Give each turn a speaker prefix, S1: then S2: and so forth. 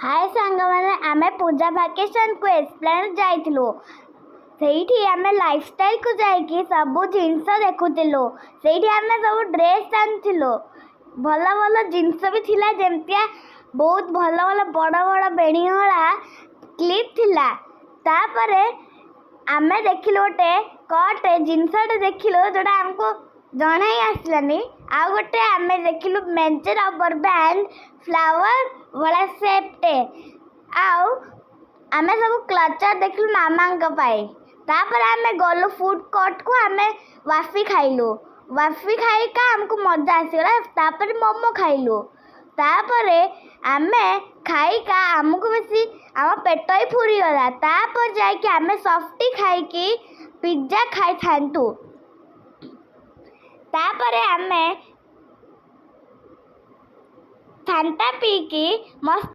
S1: हाय सांग मैंने आमे पूजा वैकेशन को एस्प्लेनेड जाइथिलु सेठी आमे लाइफस्टाइल को जाइकी सब जिनस देखुथिलु सेठी आमे सब ड्रेस आनथिलु भल भल जिनस भी थिला जेमतिया बहुत भल भल बड़ बड़ बेणीहला क्लिप थिला तापरे आमे देखिलु गोटे कट जिनसटे देखिलु जोटा हमको जणा ही आसलानी आ गोटे आमे देखिलु मेंचे रबर बैंड फ्लावर वाला सेपटे आउ आमे सब क्लचर देखिलु मामांक पाई तापर आमे गलु फूड कोर्ट को आमे वाफी खाइका हमको मजा आसीगला तापर मोमो खाइलु तापर आमे खाइका हमको बेसी आम पेट ही फुरी गला तापर जाइके आमे सॉफ्टी खाइकी पिज्जा खाई थांतु तापरे आमे फांटा पीकी मस्त